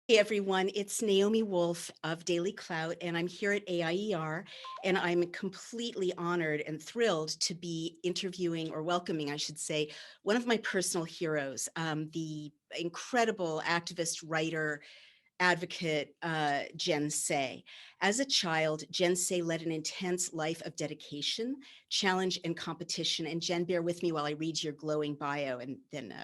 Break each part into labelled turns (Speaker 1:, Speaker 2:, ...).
Speaker 1: Hey everyone, it's Naomi Wolf of Daily Clout, and I'm here at AIER, and I'm completely honored and thrilled to be interviewing or welcoming, I should say, one of my personal heroes, the incredible activist, writer, advocate, Jen Say. As a child, Jen Say led an intense life of dedication, challenge, and competition. And Jen, bear with me while I read your glowing bio, and then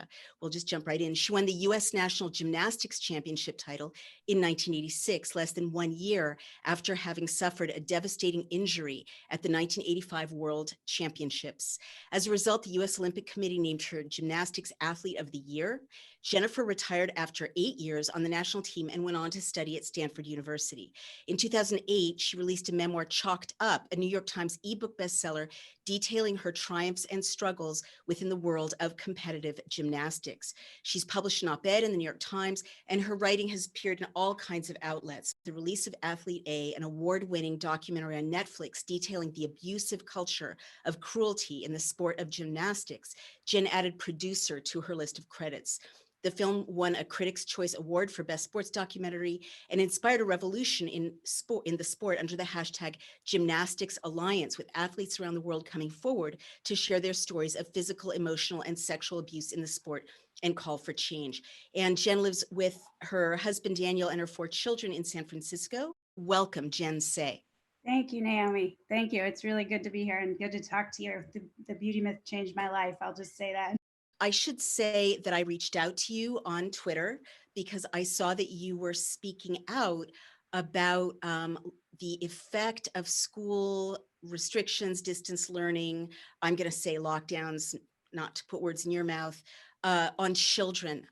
Speaker 1: we'll just jump right in. She won the U.S. National Gymnastics Championship title in 1986, less than 1 year after having suffered a devastating injury at the 1985 World Championships. As a result, the U.S. Olympic Committee named her Gymnastics Athlete of the Year. Jennifer retired after 8 years on the national team and went on to study at Stanford University. In 2008, she released a memoir, Chalked Up, a New York Times ebook bestseller, detailing her triumphs and struggles within the world of competitive gymnastics. She's published an op-ed in the New York Times, and her writing has appeared in all kinds of outlets. The release of Athlete A, an award-winning documentary on Netflix detailing the abusive culture of cruelty in the sport of gymnastics. Jen added producer to her list of credits. The film won a Critics' Choice Award for Best Sports Documentary and inspired a revolution in the sport under the hashtag Gymnastics Alliance, with athletes around the world coming forward to share their stories of physical, emotional, and sexual abuse in the sport and call for change. And Jen lives with her husband, Daniel, and her 4 children in San Francisco. Welcome, Jen Say.
Speaker 2: Thank you, Naomi. Thank you. It's really good to be here and good to talk to you. The beauty myth changed my life. I'll just say that.
Speaker 1: I should say that I reached out to you on Twitter because I saw that you were speaking out about the effect of school restrictions, distance learning, I'm going to say lockdowns, not to put words in your mouth, on children.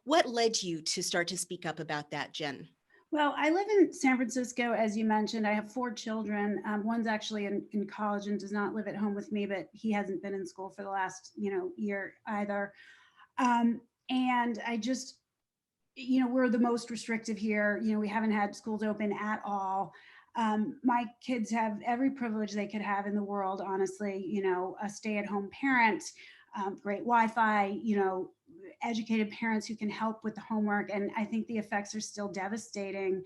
Speaker 1: What led you to start to speak up about that, Jen?
Speaker 2: Well, I live in San Francisco, as you mentioned. I have 4 children. One's actually in college and does not live at home with me, but he hasn't been in school for the last, year either. And I just, we're the most restrictive here. We haven't had schools open at all. My kids have every privilege they could have in the world, honestly, a stay-at-home parent, great Wi-Fi, educated parents who can help with the homework. And I think the effects are still devastating.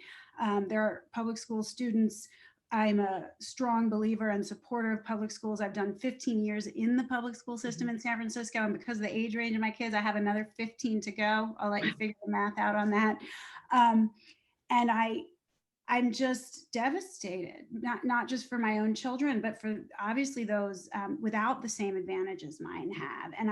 Speaker 2: There are public school students. I'm a strong believer and supporter of public schools. I've done 15 years in the public school system in San Francisco. And because of the age range of my kids, I have another 15 to go. I'll let you figure the math out on that. And I'm just devastated, not just for my own children, but for obviously those without the same advantages mine have. And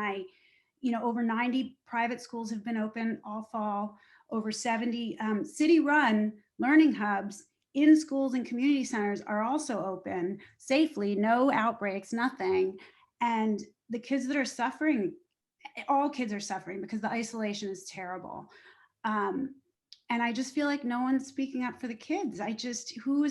Speaker 2: over 90 private schools have been open all fall, over 70 city-run learning hubs in schools and community centers are also open safely, no outbreaks, nothing. And the kids that are suffering, all kids are suffering because the isolation is terrible. Um, and I just feel like no one's speaking up for the kids. Who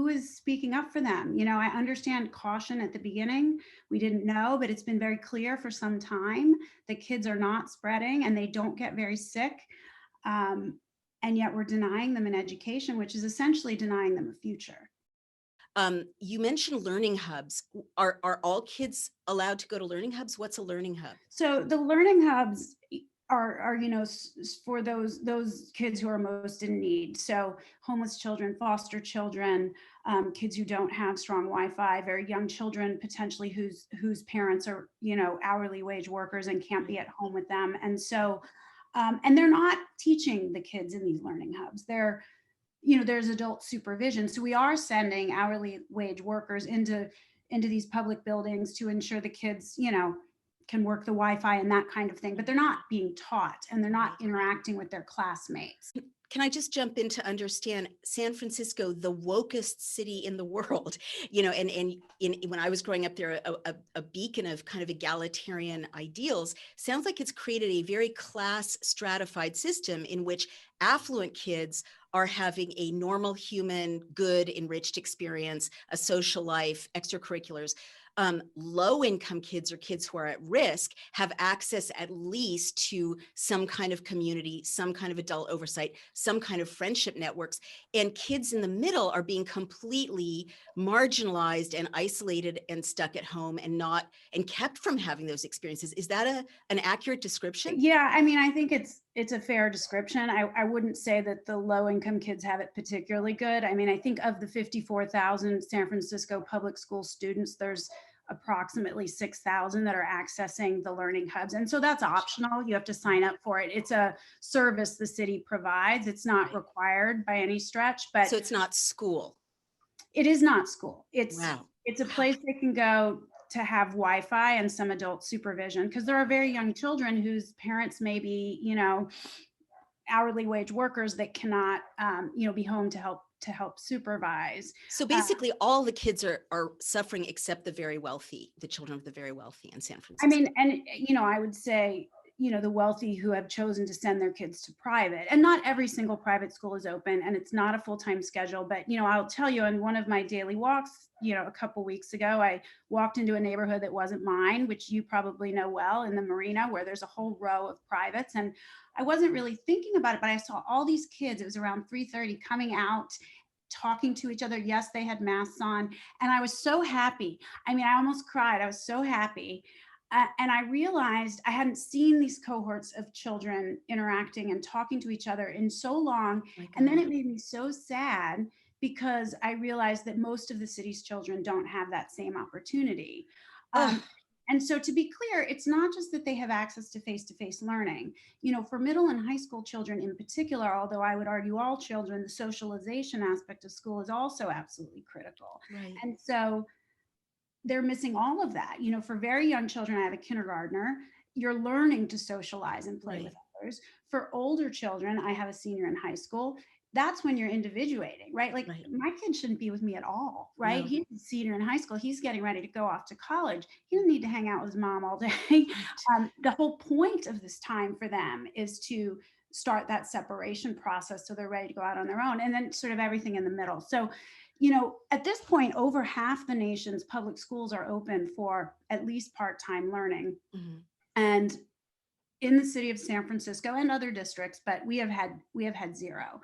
Speaker 2: is speaking up for them? I understand caution at the beginning. We didn't know, but it's been very clear for some time that kids are not spreading and they don't get very sick. And yet we're denying them an education, which is essentially denying them a future.
Speaker 1: You mentioned learning hubs. Are all kids allowed to go to learning hubs? What's a learning hub?
Speaker 2: So the learning hubs are for those kids who are most in need. So homeless children, foster children, kids who don't have strong Wi-Fi, very young children potentially whose parents are hourly wage workers and can't be at home with them. And so and they're not teaching the kids in these learning hubs. There's adult supervision. So we are sending hourly wage workers into these public buildings to ensure the kids, can work the Wi-Fi and that kind of thing, but they're not being taught and they're not interacting with their classmates.
Speaker 1: Can I just jump in to understand San Francisco, the wokest city in the world, when I was growing up there, a beacon of kind of egalitarian ideals, sounds like it's created a very class stratified system in which affluent kids are having a normal human, good, enriched experience, a social life, extracurriculars. Low-income kids or kids who are at risk have access at least to some kind of community, some kind of adult oversight, some kind of friendship networks. And kids in the middle are being completely marginalized and isolated and stuck at home and kept from having those experiences. Is that an accurate description?
Speaker 2: Yeah, I mean, I think It's a fair description. I wouldn't say that the low income kids have it particularly good. I mean, I think of the 54,000 San Francisco public school students, there's approximately 6,000 that are accessing the learning hubs. And so that's optional. You have to sign up for it. It's a service the city provides. It's not
Speaker 1: Right.
Speaker 2: required by any stretch, but
Speaker 1: So it's not school.
Speaker 2: it is not school.
Speaker 1: Wow.
Speaker 2: It's a
Speaker 1: Wow.
Speaker 2: place they can go to have Wi-Fi and some adult supervision, because there are very young children whose parents may be, hourly wage workers that cannot, be home to help supervise.
Speaker 1: So
Speaker 2: Uh,
Speaker 1: basically all the kids are suffering except the very wealthy, the children of the very wealthy in San
Speaker 2: I
Speaker 1: Francisco.
Speaker 2: mean, and I would say, the wealthy who have chosen to send their kids to private, and not every single private school is open, and it's not a full-time schedule. But I'll tell you, on one of my daily walks, a couple weeks ago, I walked into a neighborhood that wasn't mine, which you probably know well, in the Marina, where there's a whole row of privates, and I wasn't really thinking about it, but I saw all these kids. It was around 3:30 coming out, talking to each other. Yes, they had masks on, and I was so happy. I mean, I almost cried. I was so happy. And I realized I hadn't seen these cohorts of children interacting and talking to each other in so long.
Speaker 1: My
Speaker 2: And then
Speaker 1: God.
Speaker 2: it made me so sad, because I realized that most of the city's children don't have that same opportunity.
Speaker 1: Oh,
Speaker 2: Um, and so, to be clear, it's not just that they have access to face learning. For middle and high school children in particular, although I would argue all children, the socialization aspect of school is also absolutely critical.
Speaker 1: right,
Speaker 2: And so, they're missing all of that. For very young children, I have a kindergartner, you're learning to socialize and play with
Speaker 1: right,
Speaker 2: others. For older children, I have a senior in high school. That's when you're individuating, right? Like,
Speaker 1: right.
Speaker 2: my kid shouldn't be with me at all, right?
Speaker 1: No,
Speaker 2: He's a senior in high school. He's getting ready to go off to college. He doesn't need to hang out with his mom all day.
Speaker 1: right.
Speaker 2: The whole point of this time for them is to start that separation process so they're ready to go out on their own, and then sort of everything in the middle. So, at this point, over half the nation's public schools are open for at least part-time learning.
Speaker 1: Mhm.
Speaker 2: And in the city of San Francisco and other districts, but we have had zero.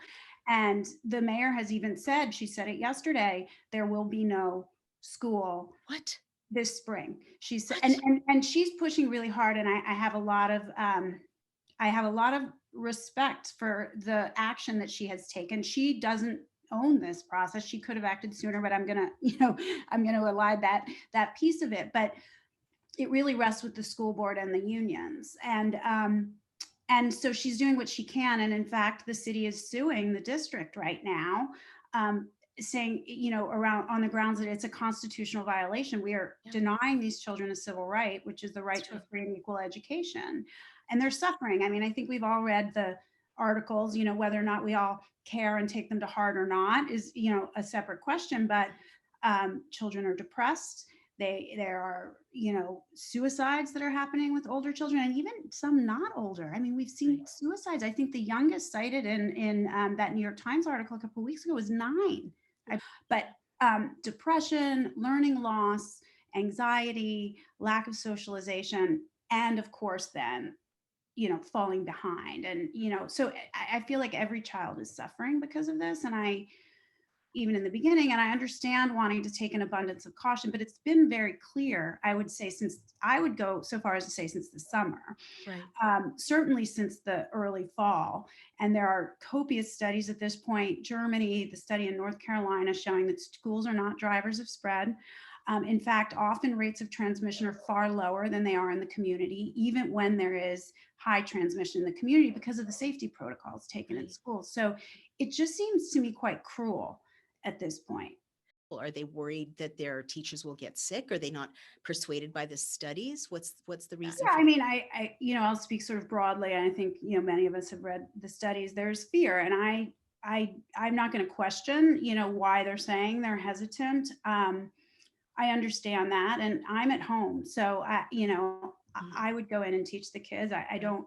Speaker 2: And the mayor has even said, she said it yesterday, there will be no school
Speaker 1: What?
Speaker 2: this spring. She said, and
Speaker 1: What?
Speaker 2: and and she's pushing really hard, and I have a lot of respect for the action that she has taken. She doesn't own this process. She could have acted sooner, but I'm gonna elide that piece of it. But it really rests with the school board and the unions. And so she's doing what she can. And in fact, the city is suing the district right now, um, saying, around on the grounds that it's a constitutional violation. We are
Speaker 1: Yeah,
Speaker 2: denying these children a civil right, which is the right
Speaker 1: that's
Speaker 2: to a
Speaker 1: right.
Speaker 2: free and equal education. And they're suffering. I mean, I think we've all read the articles. Whether or not we all care and take them to heart or not is, a separate question. But children are depressed. There are, suicides that are happening with older children, and even some not older. I mean, we've
Speaker 1: Right.
Speaker 2: seen suicides. I think the youngest cited in that New York Times article a couple of weeks ago was 9. But depression, learning loss, anxiety, lack of socialization, and of course then, falling behind. And so I feel like every child is suffering because of this. And I even in the beginning. And I understand wanting to take an abundance of caution, but it's been very clear, I would say, since I would go so far as to say since the summer,
Speaker 1: Right.
Speaker 2: certainly since the early fall. And there are copious studies at this point. Germany, the study in North Carolina showing that schools are not drivers of spread. In fact, often rates of transmission are far lower than they are in the community, even when there is high transmission in the community because of the safety protocols taken in
Speaker 1: Right.
Speaker 2: schools. So it just seems to me quite cruel at this point.
Speaker 1: Well, are they worried that their teachers will get sick? Are they not persuaded by the studies? What's the reason
Speaker 2: Yeah, I
Speaker 1: for
Speaker 2: mean, I'll speak sort of broadly. And I think, many of us have read the studies. There's fear, and I'm not going to question, why they're saying they're hesitant. I understand that, and I'm at home, so
Speaker 1: Mhm.
Speaker 2: I would go in and teach the kids. I
Speaker 1: Right.
Speaker 2: don't.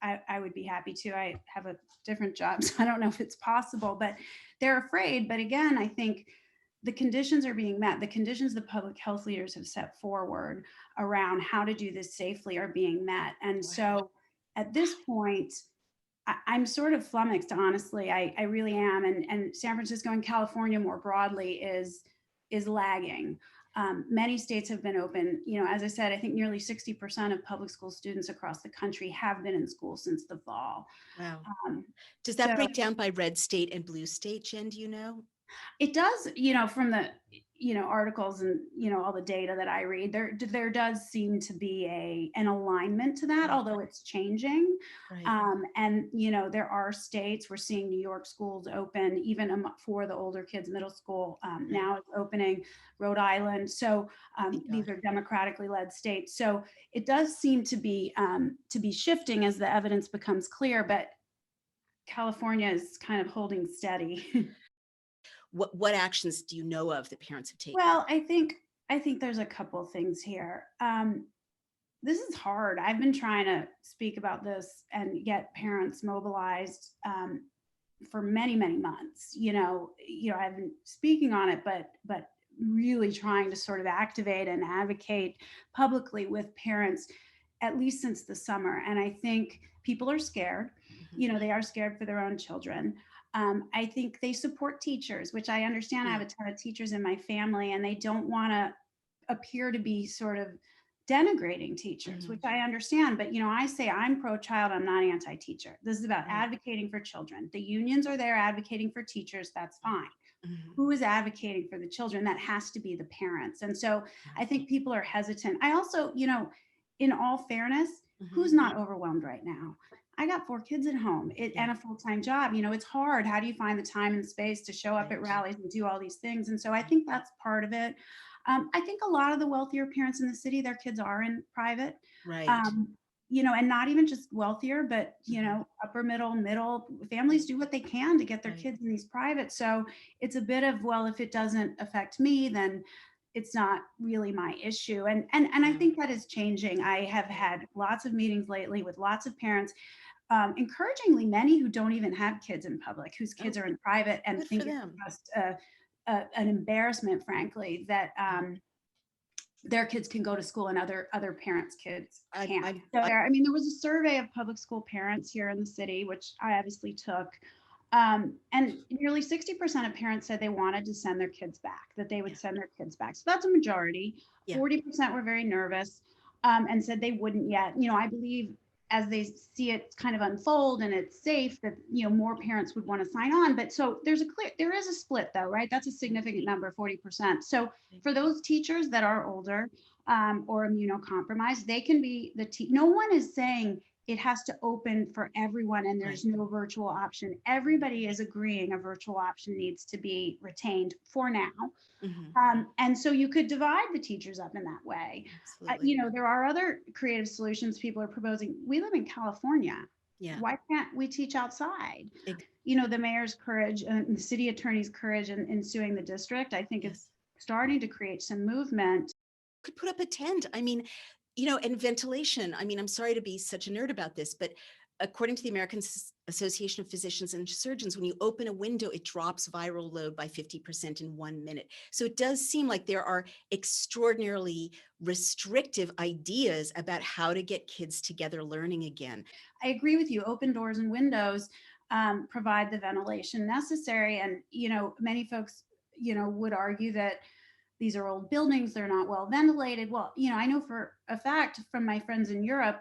Speaker 2: I would be happy to. I have a different job, so I don't know if it's possible, but they're afraid. But again, I think the conditions are being met. The conditions the public health leaders have set forward around how to do this safely are being met. And
Speaker 1: Wow.
Speaker 2: so at this point, I'm sort of flummoxed, honestly. I really am. And San Francisco and California more broadly is lagging. Many states have been open. As I said, I think nearly 60% of public school students across the country have been in school since the fall.
Speaker 1: Wow.
Speaker 2: Um,
Speaker 1: Does that
Speaker 2: so
Speaker 1: break down by red state and blue state, Jen? Do you know?
Speaker 2: it does, from the, articles and, all the data that I read, there does seem to be an alignment to that,
Speaker 1: Right.
Speaker 2: although it's changing.
Speaker 1: Right.
Speaker 2: And, there are states, we're seeing New York schools open, even for the older kids, middle school,
Speaker 1: Right.
Speaker 2: now it's opening, Rhode Island. So
Speaker 1: Thank
Speaker 2: these
Speaker 1: God.
Speaker 2: are democratically led states. So it does seem to be shifting as the evidence becomes clear, but California is kind of holding steady.
Speaker 1: What actions do you know of that parents have taken?
Speaker 2: Well, I think there's a couple things here. This is hard. I've been trying to speak about this and get parents mobilized for many, many months. I've been speaking on it, but really trying to sort of activate and advocate publicly with parents at least since the summer. And I think people are scared.
Speaker 1: Mhm.
Speaker 2: They are scared for their own children. I think they support teachers, which I understand. I
Speaker 1: Yeah.
Speaker 2: have a ton of teachers in my family, and they don't want to appear to be sort of denigrating teachers, which
Speaker 1: Mhm.
Speaker 2: I understand. But, I say I'm pro child, I'm not anti teacher. This is about
Speaker 1: Right.
Speaker 2: advocating for children. The unions are there advocating for teachers. That's fine.
Speaker 1: Mhm.
Speaker 2: Who is advocating for the children? That has to be the parents. And so I think people are hesitant. I also, in all fairness, who's
Speaker 1: Mhm.
Speaker 2: not overwhelmed right now? I got 4 kids at home
Speaker 1: Yeah.
Speaker 2: and a full-time job. It's hard. How do you find the time and space to show up at
Speaker 1: Right.
Speaker 2: rallies and do all these things? And so I think that's part of it. I think a lot of the wealthier parents in the city, their kids are in private.
Speaker 1: Right.
Speaker 2: Um, and not even just wealthier, but
Speaker 1: Mhm.
Speaker 2: upper middle families do what they can to get their
Speaker 1: Right.
Speaker 2: kids in these private. So it's a bit of, well, if it doesn't affect me, then it's not really my issue. And I
Speaker 1: Yeah.
Speaker 2: think that is changing. I have had lots of meetings lately with lots of parents, encouragingly many who don't even have kids in public, whose
Speaker 1: Oh,
Speaker 2: kids are in private, and
Speaker 1: good for
Speaker 2: think it's
Speaker 1: them.
Speaker 2: just an embarrassment, frankly, that
Speaker 1: Yeah.
Speaker 2: their kids can go to school and other parents' kids can't.
Speaker 1: I'm
Speaker 2: So there was a survey of public school parents here in the city, which I obviously took, and nearly 60% of parents said they wanted to send their kids back, that they
Speaker 1: yeah.
Speaker 2: would send their kids back. So that's a majority.
Speaker 1: Yeah.
Speaker 2: 40% were very nervous, and said they wouldn't yet. I believe as they see it kind of unfold and it's safe, that more parents would want to sign on. But so there is a split, though, right? That's a significant number, 40%. So for those teachers that are older, or immunocompromised, they can be no one is saying it has to open for everyone and
Speaker 1: Right.
Speaker 2: there's no virtual option. Everybody is agreeing a virtual option needs to be retained for now.
Speaker 1: Mhm.
Speaker 2: And so you could divide the teachers up in that way.
Speaker 1: Absolutely.
Speaker 2: There are other creative solutions people are proposing. We live in California.
Speaker 1: Yeah.
Speaker 2: Why can't we teach outside?
Speaker 1: Ex-
Speaker 2: The mayor's courage and the city attorney's courage in suing the district, I think, is
Speaker 1: Yes.
Speaker 2: starting to create some movement.
Speaker 1: Could put up a tent. I mean, and ventilation. I mean, I'm sorry to be such a nerd about this, but according to the American Association of Physicians and Surgeons, when you open a window, it drops viral load by 50% in 1 minute. So it does seem like there are extraordinarily restrictive ideas about how to get kids together learning again.
Speaker 2: I agree with you. Open doors and windows provide the ventilation necessary. And, many folks, would argue that these are old buildings, they're not well ventilated. Well, I know for a fact from my friends in Europe,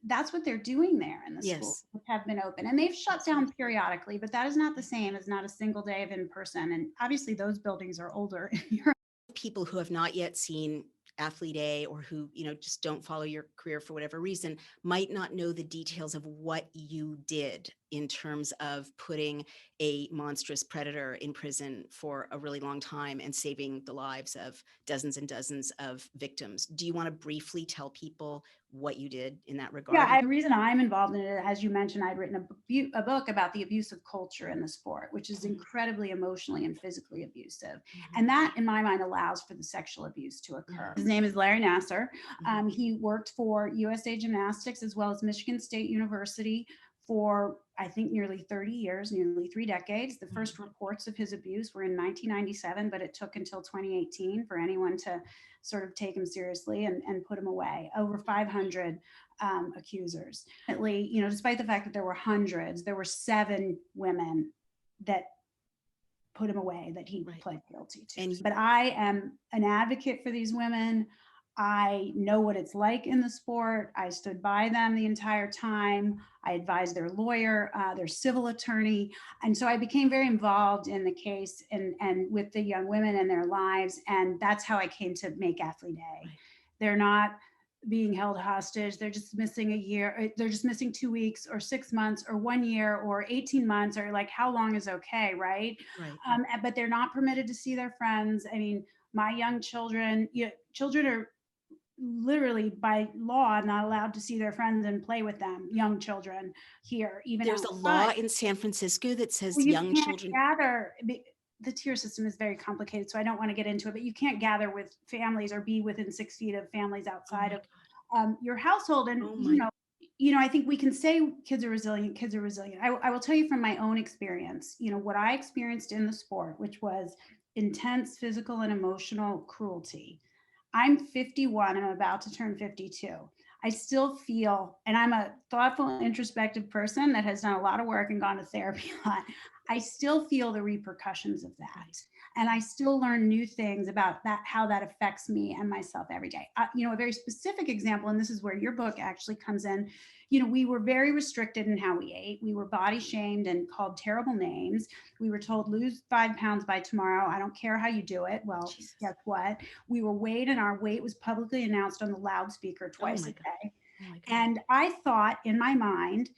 Speaker 2: that's what they're doing there in the schools
Speaker 1: Yes,
Speaker 2: that have been open. And they've shut
Speaker 1: absolutely.
Speaker 2: down periodically, but that is not the same as not a single day of in person. And obviously those buildings are older in Europe.
Speaker 1: People who have not yet seen Athlete A, or who just don't follow your career for whatever reason, might not know the details of what you did in terms of putting a monstrous predator in prison for a really long time and saving the lives of dozens and dozens of victims. Do you want to briefly tell people what you did in that regard?
Speaker 2: Yeah, the reason I'm involved in it, as you mentioned, I'd written a book about the abuse of culture in the sport, which is incredibly emotionally and physically abusive. And that, in my mind, allows for the sexual abuse to occur. His name is Larry Nassar. He worked for USA Gymnastics as well as Michigan State University for, I think, nearly 30 years, nearly 3 decades. The first reports of his abuse were in 1997, but it took until 2018 for anyone to sort of take him seriously and put him away. Over 500 accusers. Despite the fact that there were hundreds, there were 7 women that put him away that he
Speaker 1: Right.
Speaker 2: pled guilty to.
Speaker 1: And
Speaker 2: But I am an advocate for these women. I know what it's like in the sport. I stood by them the entire time. I advised their lawyer, their civil attorney. And so I became very involved in the case and with the young women and their lives. And that's how I came to make Athlete A.
Speaker 1: right,
Speaker 2: They're not being held hostage. They're just missing a year. They're just missing 2 weeks or 6 months or 1 year or 18 months or like how long is okay, right?
Speaker 1: right.
Speaker 2: But they're not permitted to see their friends. I mean, my young children, children are literally by law not allowed to see their friends and play with them, young children here, even
Speaker 1: There's a
Speaker 2: outside.
Speaker 1: law in San Francisco that
Speaker 2: Well,
Speaker 1: says
Speaker 2: you
Speaker 1: young
Speaker 2: can't
Speaker 1: children.
Speaker 2: gather. The tier system is very complicated, so I don't want to get into it. But you can't gather with families or be within 6 feet of families
Speaker 1: Oh
Speaker 2: outside
Speaker 1: my
Speaker 2: of
Speaker 1: God.
Speaker 2: your household. And
Speaker 1: Oh my.
Speaker 2: I think we can say kids are resilient. Kids are resilient. I will tell you from my own experience. What I experienced in the sport, which was intense physical and emotional cruelty. I'm 51. I'm about to turn 52. I still feel, and I'm a thoughtful, introspective person that has done a lot of work and gone to therapy a lot. I still feel the repercussions of
Speaker 1: Right.
Speaker 2: that. And I still learn new things about that, how that affects me and myself every day. A very specific example, and this is where your book actually comes in. We were very restricted in how we ate. We were body shamed and called terrible names. We were told, lose 5 pounds by tomorrow. I don't care how you do it. Well,
Speaker 1: Jesus.
Speaker 2: guess what? We were weighed, and our weight was publicly announced on the loudspeaker
Speaker 1: Oh
Speaker 2: twice
Speaker 1: my
Speaker 2: a
Speaker 1: God.
Speaker 2: day.
Speaker 1: Oh my God.
Speaker 2: And I thought in my mind,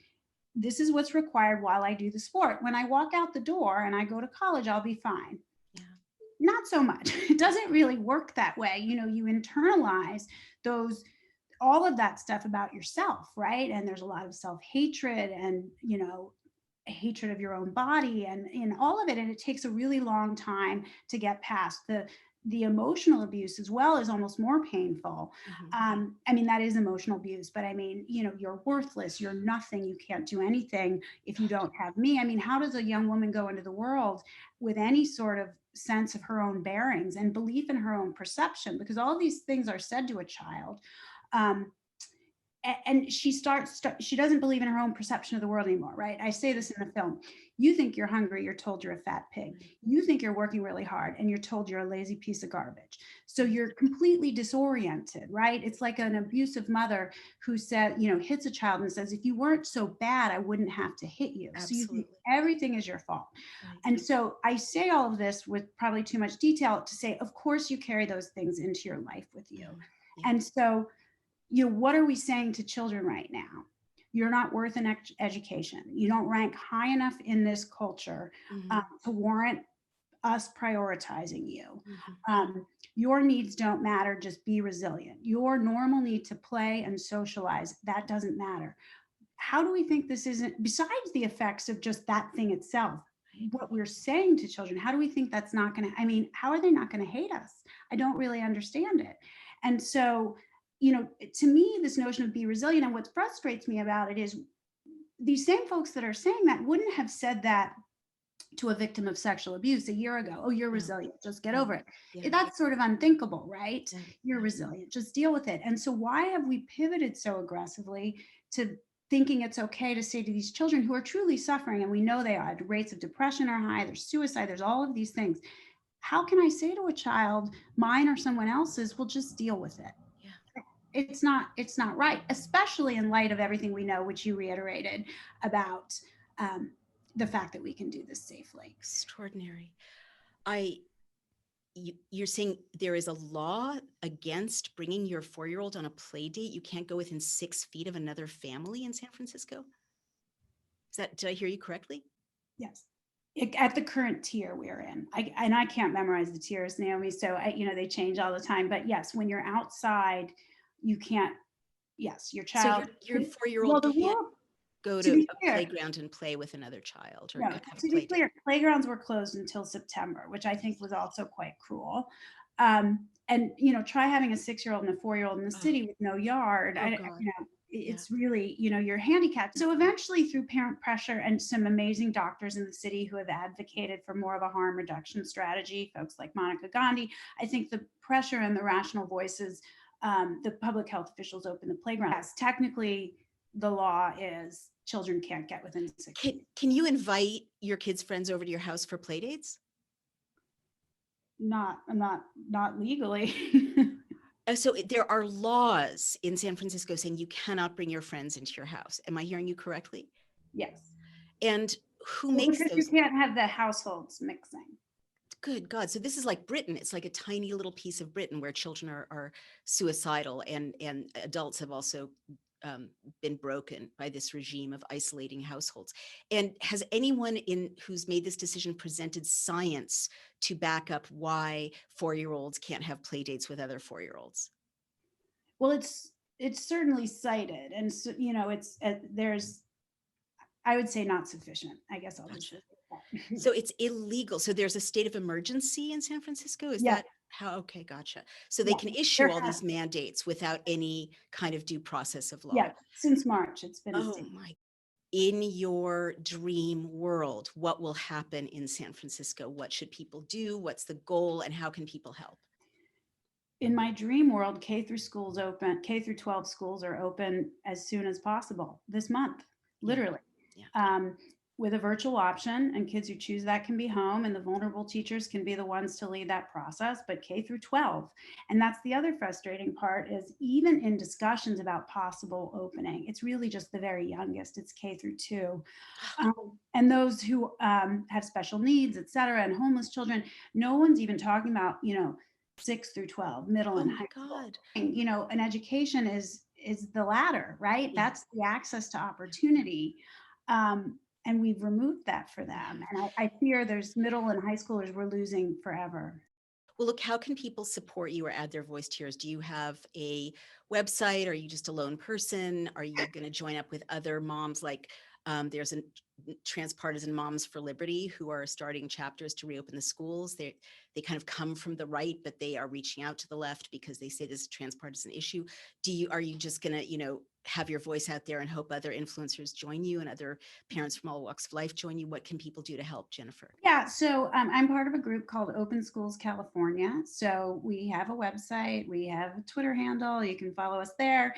Speaker 2: this is what's required while I do the sport. When I walk out the door and I go to college, I'll be fine.
Speaker 1: Yeah.
Speaker 2: Not so much. It doesn't really work that way. You internalize those all of that stuff about yourself, right? And there's a lot of self-hatred and, hatred of your own body and in all of it. And it takes a really long time to get past the emotional abuse as well is almost more painful.
Speaker 1: Mhm.
Speaker 2: I mean, that is emotional abuse, but I mean, you're worthless, you're nothing, you can't do anything if you don't have me. I mean, how does a young woman go into the world with any sort of sense of her own bearings and belief in her own perception? Because all of these things are said to a child. Um, and she doesn't believe in her own perception of the world anymore, right? I say this in the film. You think you're hungry, you're told you're a fat pig.
Speaker 1: Right.
Speaker 2: You think you're working really hard and you're told you're a lazy piece of garbage. So
Speaker 1: Right.
Speaker 2: you're completely disoriented, right? It's like an abusive mother who hits a child and says, if you weren't so bad, I wouldn't have to hit you. So you think
Speaker 1: Absolutely.
Speaker 2: everything is your fault.
Speaker 1: Right.
Speaker 2: And so I say all of this with probably too much detail to say, of course you carry those things into your life with you.
Speaker 1: Mhm. Yeah.
Speaker 2: And so what are we saying to children right now? You're not worth an education. You don't rank high enough in this culture
Speaker 1: Mhm.
Speaker 2: to warrant us prioritizing you.
Speaker 1: Mhm.
Speaker 2: Your needs don't matter. Just be resilient. Your normal need to play and socialize, that doesn't matter. How do we think this isn't, besides the effects of just that thing itself,
Speaker 1: Right.
Speaker 2: what we're saying to children, how do we think that's not going to, I mean, how are they not going to hate us? I don't really understand it. And so, to me, this notion of be resilient, and what frustrates me about it is these same folks that are saying that wouldn't have said that to a victim of sexual abuse a year ago. Oh, you're
Speaker 1: No.
Speaker 2: resilient, just get
Speaker 1: No.
Speaker 2: over it.
Speaker 1: Yeah.
Speaker 2: That's sort of unthinkable, right?
Speaker 1: Yeah.
Speaker 2: You're
Speaker 1: Yeah.
Speaker 2: resilient, just deal with it. And so why have we pivoted so aggressively to thinking it's okay to say to these children who are truly suffering, and we know they are, the rates of depression are high, there's suicide, there's all of these things. How can I say to a child, mine or someone else's, well, just deal with it?
Speaker 1: Yeah.
Speaker 2: It's not right, especially in light of everything we know, which you reiterated about um, the fact that we can do this safely.
Speaker 1: Extraordinary. I you're saying there is a law against bringing your 4-year-old on a play date. You can't go within 6 feet of another family in San Francisco. Did I hear you correctly?
Speaker 2: Yes. At the current tier we're in, I can't memorize the tiers, Naomi. So they change all the time. But yes, when you're outside, you can't. Yes, your
Speaker 1: So
Speaker 2: child.
Speaker 1: your
Speaker 2: Well,
Speaker 1: 4-year-old
Speaker 2: the
Speaker 1: can't
Speaker 2: rule.
Speaker 1: go
Speaker 2: To
Speaker 1: to
Speaker 2: be
Speaker 1: a
Speaker 2: clear,
Speaker 1: playground and play with another child or
Speaker 2: no.
Speaker 1: have a
Speaker 2: To be
Speaker 1: play date.
Speaker 2: clear, playgrounds were closed until September, which I think was also quite cruel. And try having a 6-year-old and a 4-year-old in the
Speaker 1: Oh,
Speaker 2: city with no yard.
Speaker 1: oh God. Yeah.
Speaker 2: It's really, you're handicapped. So eventually, through parent pressure and some amazing doctors in the city who have advocated for more of a harm reduction strategy, folks like Monica Gandhi, I think the pressure and the rational voices, the public health officials open the playground. Yes, technically, the law is children can't get within 6 feet.
Speaker 1: Can you invite your kids' friends over to your house for play dates?
Speaker 2: not legally.
Speaker 1: So there are laws in San Francisco saying you cannot bring your friends into your house. Am I hearing you correctly?
Speaker 2: Yes.
Speaker 1: And who
Speaker 2: Well,
Speaker 1: makes
Speaker 2: because you
Speaker 1: those?
Speaker 2: can't have the households mixing.
Speaker 1: Good God. So this is like Britain. It's like a tiny little piece of Britain where children are suicidal, and adults have also been broken by this regime of isolating households. And has anyone in who's made this decision presented science to back up why 4-year-olds can't have play dates with other 4-year-olds?
Speaker 2: Well, it's certainly cited, and so, you know, it's there's, I would say, not sufficient. I guess I'll just
Speaker 1: Gotcha.
Speaker 2: leave it at that.
Speaker 1: So it's illegal. So there's a state of emergency in San Francisco. Is
Speaker 2: Yes,
Speaker 1: that how? Okay, gotcha. So they
Speaker 2: yes,
Speaker 1: can
Speaker 2: there
Speaker 1: issue all
Speaker 2: has,
Speaker 1: these mandates without any kind of due process of law.
Speaker 2: yes, since March it's been a
Speaker 1: Oh
Speaker 2: state.
Speaker 1: my. In your dream world, what will happen in San Francisco? What should people do? What's the goal, and how can people help?
Speaker 2: In my dream world, K through 12 schools are open as soon as possible this month,
Speaker 1: Yeah,
Speaker 2: literally,
Speaker 1: yeah.
Speaker 2: um, with a virtual option. And kids who choose that can be home, and the vulnerable teachers can be the ones to lead that process. But K through 12, and that's the other frustrating part, is even in discussions about possible opening, it's really just the very youngest. It's K through 2. And those who have special needs, et cetera, and homeless children, no one's even talking about, 6 through 12, middle
Speaker 1: Oh
Speaker 2: and
Speaker 1: my
Speaker 2: high school.
Speaker 1: God.
Speaker 2: And, an education is the ladder, right?
Speaker 1: Yeah,
Speaker 2: That's the access to opportunity. And we've removed that for
Speaker 1: we
Speaker 2: them.
Speaker 1: have.
Speaker 2: And I fear there's middle and high schoolers we're losing forever.
Speaker 1: Well, look, how can people support you or add their voice to yours? Do you have a website? Are you just a lone person? Are you going to join up with other moms? Like there's a Transpartisan Moms for Liberty who are starting chapters to reopen the schools. They kind of come from the right, but they are reaching out to the left because they say this is a transpartisan issue. Are you just going to, have your voice out there and hope other influencers join you and other parents from all walks of life join you? What can people do to help, Jennifer?
Speaker 2: Yeah, so I'm part of a group called Open Schools California. So we have a website, we have a Twitter handle. You can follow us there.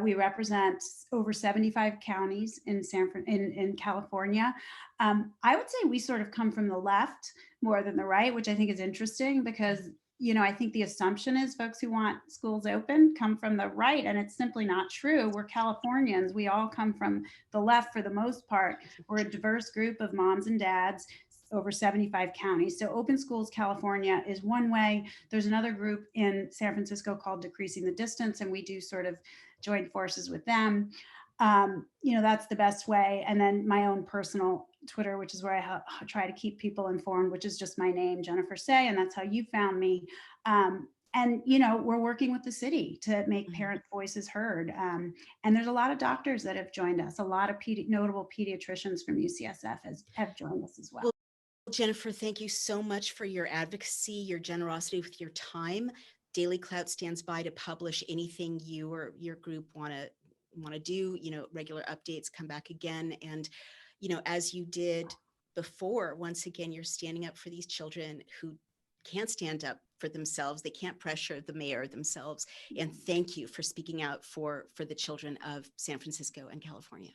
Speaker 2: We represent over 75 counties in in California. I would say we sort of come from the left more than the right, which I think is interesting because I think the assumption is folks who want schools open come from the right, and it's simply not true. We're Californians. We all come from the left for the most part. We're a diverse group of moms and dads over 75 counties. So Open Schools California is one way. There's another group in San Francisco called Decreasing the Distance, and we do sort of join forces with them. That's the best way. And then my own personal Twitter, which is where I try to keep people informed, which is just my name, Jennifer Say, and that's how you found me. And we're working with the city to make
Speaker 1: Mhm.
Speaker 2: parent voices heard. And there's a lot of doctors that have joined us. A lot of notable pediatricians from UCSF have joined us as well.
Speaker 1: Well, Jennifer, thank you so much for your advocacy, your generosity with your time. Daily Clout stands by to publish anything you or your group want to do, regular updates, come back again. And, as you did before, once again, you're standing up for these children who can't stand up for themselves. They can't pressure the mayor themselves. And thank you for speaking out for the children of San Francisco and California.